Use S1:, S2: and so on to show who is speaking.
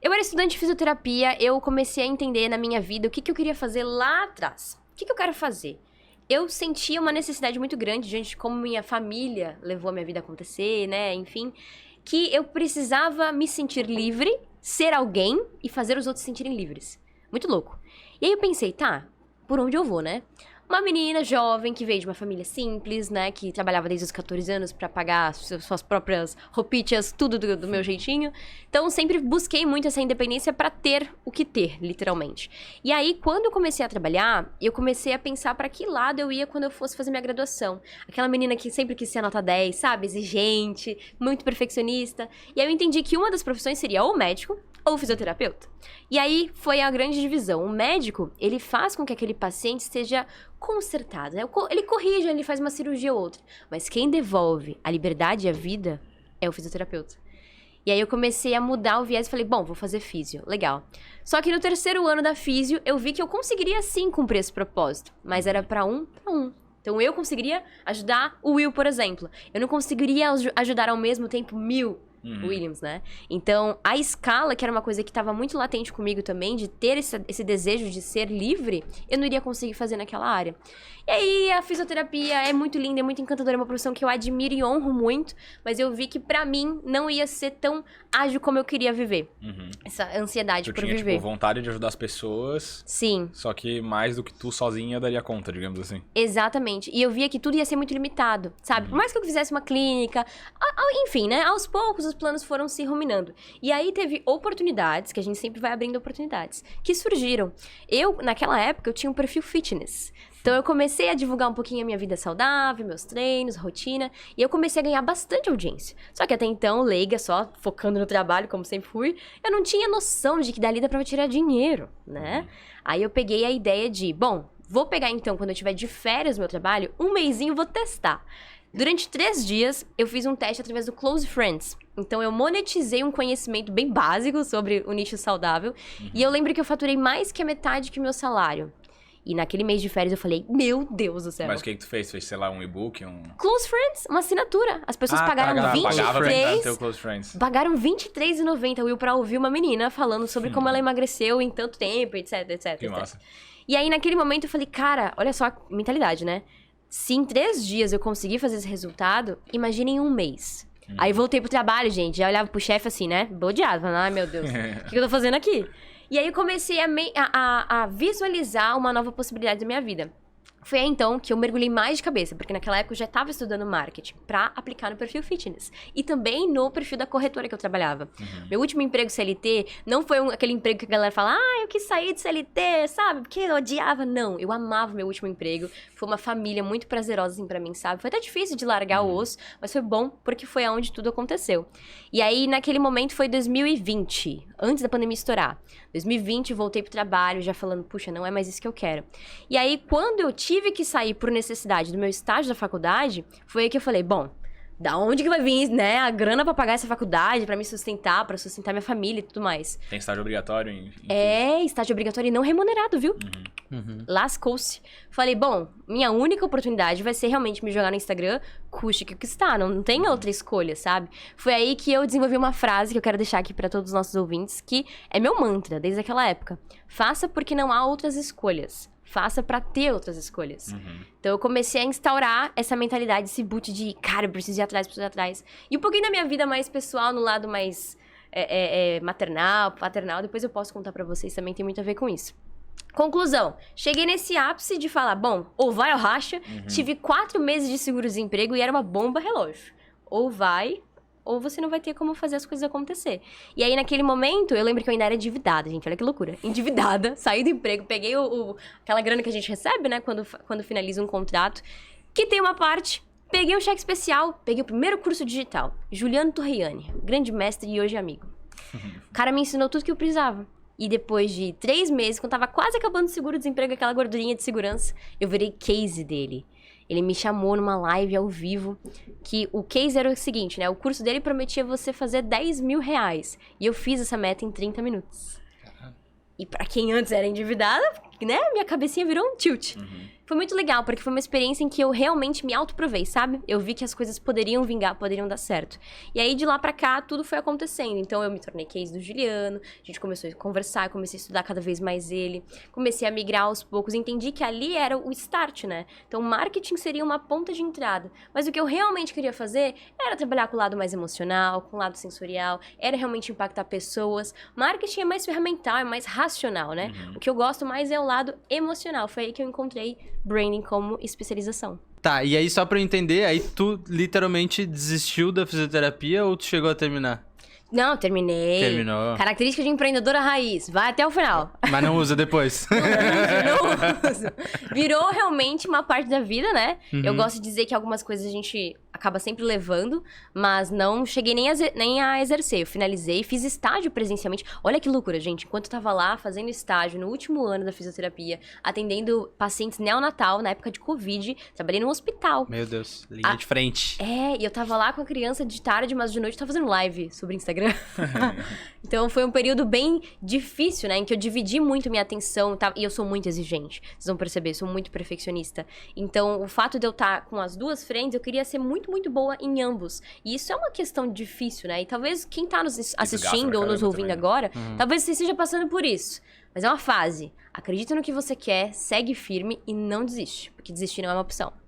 S1: Eu era estudante de fisioterapia, eu comecei a entender na minha vida o que, que eu queria fazer lá atrás. O que, que eu quero fazer? Eu sentia uma necessidade muito grande diante de como minha família levou a minha vida a acontecer, né? Enfim, que eu precisava me sentir livre, ser alguém e fazer os outros se sentirem livres. Muito louco. E aí eu pensei, tá, por onde eu vou, né? Uma menina jovem que veio de uma família simples, né? Que trabalhava desde os 14 anos pra pagar suas próprias roupitas, tudo do meu jeitinho. Então, sempre busquei muito essa independência pra ter o que ter, literalmente. E aí, quando eu comecei a trabalhar, eu comecei a pensar pra que lado eu ia quando eu fosse fazer minha graduação. Aquela menina que sempre quis ser nota 10, sabe? Exigente, muito perfeccionista. E aí eu entendi que uma das profissões seria ou médico ou fisioterapeuta. E aí foi a grande divisão. O médico, ele faz com que aquele paciente esteja consertado, né? Ele corrige, ele faz uma cirurgia ou outra. Mas quem devolve a liberdade e a vida é o fisioterapeuta. E aí eu comecei a mudar o viés e falei, bom, vou fazer físio. Legal. Só que no terceiro ano da físio, eu vi que eu conseguiria sim cumprir esse propósito. Mas era pra um. Então eu conseguiria ajudar o Will, por exemplo. Eu não conseguiria ajudar ao mesmo tempo 1000 Williams, né? Então, a escala, que era uma coisa que estava muito latente comigo também, de ter esse desejo de ser livre, eu não iria conseguir fazer naquela área. E aí, a fisioterapia é muito linda, é muito encantadora, é uma profissão que eu admiro e honro muito, mas eu vi que, pra mim, não ia ser tão ágil como eu queria viver. Essa ansiedade por viver.
S2: Tipo, vontade de ajudar as pessoas.
S1: Sim.
S2: Só que mais do que tu sozinha daria conta, digamos assim.
S1: Exatamente. E eu via que tudo ia ser muito limitado, sabe? Por mais que eu fizesse uma clínica, enfim, né? Aos poucos os planos foram se ruminando. E aí teve oportunidades, que a gente sempre vai abrindo oportunidades, que surgiram. Naquela época, eu tinha um perfil fitness. Então, eu comecei a divulgar um pouquinho a minha vida saudável, meus treinos, rotina, e eu comecei a ganhar bastante audiência. Só que até então, leiga, só focando no trabalho, como sempre fui, eu não tinha noção de que dali dá pra tirar dinheiro, né? Aí eu peguei a ideia de, bom, vou pegar então, quando eu tiver de férias no meu trabalho, um mesinho vou testar. Durante 3 dias, eu fiz um teste através do Close Friends. Então, eu monetizei um conhecimento bem básico sobre o nicho saudável. E eu lembro que eu faturei mais que a metade que o meu salário. E naquele mês de férias eu falei, meu Deus do céu.
S2: Mas o que tu fez? Fez, sei lá, um e-book?
S1: Close Friends, uma assinatura. As pessoas pagaram pagaram R$23,90, Will, pra ouvir uma menina falando sobre como ela emagreceu em tanto tempo, etc, etc.
S2: Que massa.
S1: E aí, naquele momento, eu falei, cara, olha só a mentalidade, né? Se em 3 dias eu conseguir fazer esse resultado, imagine em um mês. Aí voltei pro trabalho, gente. Já olhava pro chefe assim, né? Bodeado. Falando, ai, meu Deus, o que eu tô fazendo aqui? E aí eu comecei a visualizar uma nova possibilidade da minha vida. Foi aí, então, que eu mergulhei mais de cabeça, porque naquela época eu já estava estudando marketing pra aplicar no perfil fitness. E também no perfil da corretora que eu trabalhava. Meu último emprego CLT não foi aquele emprego que a galera fala, eu quis sair de CLT, sabe? Porque eu odiava. Não, eu amava meu último emprego. Foi uma família muito prazerosa, assim, pra mim, sabe? Foi até difícil de largar o osso, mas foi bom, porque foi aonde tudo aconteceu. E aí, naquele momento, foi 2020, antes da pandemia estourar. 2020, voltei pro trabalho, já falando, puxa, não é mais isso que eu quero. E aí, quando eu tive que sair por necessidade do meu estágio da faculdade, foi aí que eu falei, bom, da onde que vai vir, né, a grana pra pagar essa faculdade, pra me sustentar, pra sustentar minha família e tudo mais?
S2: Tem estágio obrigatório?
S1: Estágio obrigatório e não remunerado, viu? Lascou-se. Falei, bom, minha única oportunidade vai ser realmente me jogar no Instagram, custe o que custar, não tem outra escolha, sabe? Foi aí que eu desenvolvi uma frase que eu quero deixar aqui pra todos os nossos ouvintes, que é meu mantra desde aquela época. Faça porque não há outras escolhas. Faça pra ter outras escolhas. Então, eu comecei a instaurar essa mentalidade, esse boot de, cara, eu preciso ir atrás, preciso ir atrás. E um pouquinho da minha vida mais pessoal, no lado mais maternal, paternal, depois eu posso contar pra vocês, também tem muito a ver com isso. Conclusão, cheguei nesse ápice de falar, bom, ou vai ou racha, tive 4 meses de seguro-desemprego e era uma bomba relógio. Ou vai, ou você não vai ter como fazer as coisas acontecer. E aí, naquele momento, eu lembro que eu ainda era endividada, gente, olha que loucura. Endividada, saí do emprego, peguei aquela grana que a gente recebe, né, quando finaliza um contrato, que tem uma parte, peguei um cheque especial, peguei o primeiro curso digital, Juliano Torriani, grande mestre e hoje amigo. O cara me ensinou tudo que eu precisava. E depois de 3 meses, quando tava quase acabando o seguro-desemprego, aquela gordurinha de segurança, eu virei case dele. Ele me chamou numa live ao vivo, que o case era o seguinte, né? O curso dele prometia você fazer R$10.000. E eu fiz essa meta em 30 minutos. E pra quem antes era endividada, né? Minha cabecinha virou um tilt. Foi muito legal, porque foi uma experiência em que eu realmente me autoprovei, sabe? Eu vi que as coisas poderiam vingar, poderiam dar certo. E aí, de lá pra cá, tudo foi acontecendo. Então, eu me tornei case do Juliano, a gente começou a conversar, eu comecei a estudar cada vez mais ele, comecei a migrar aos poucos, entendi que ali era o start, né? Então, marketing seria uma ponta de entrada. Mas o que eu realmente queria fazer era trabalhar com o lado mais emocional, com o lado sensorial, era realmente impactar pessoas. Marketing é mais ferramental, é mais racional, né? O que eu gosto mais é o lado emocional. Foi aí que eu encontrei branding como especialização.
S3: Tá, e aí só pra eu entender, aí tu literalmente desistiu da fisioterapia ou tu chegou a terminar?
S1: Não, terminei.
S3: Terminou.
S1: Característica de empreendedora raiz. Vai até o final.
S3: Mas não usa depois.
S1: Não uso. Virou realmente uma parte da vida, né? Eu gosto de dizer que algumas coisas a gente acaba sempre levando, mas não cheguei nem a exercer. Eu finalizei, fiz estágio presencialmente. Olha que loucura, gente. Enquanto eu tava lá fazendo estágio no último ano da fisioterapia, atendendo pacientes neonatal na época de Covid, trabalhei num hospital.
S3: Meu Deus, linha de frente.
S1: E eu tava lá com a criança de tarde, mas de noite eu tava fazendo live sobre Instagram. Então foi um período bem difícil, né? Em que eu dividi muito minha atenção, e eu sou muito exigente. Vocês vão perceber, sou muito perfeccionista. Então, o fato de eu estar com as duas frentes, eu queria ser muito, muito boa em ambos. E isso é uma questão difícil, né? E talvez quem tá nos assistindo ou nos ouvindo agora, talvez você esteja passando por isso. Mas é uma fase. Acredita no que você quer, segue firme e não desiste. Porque desistir não é uma opção.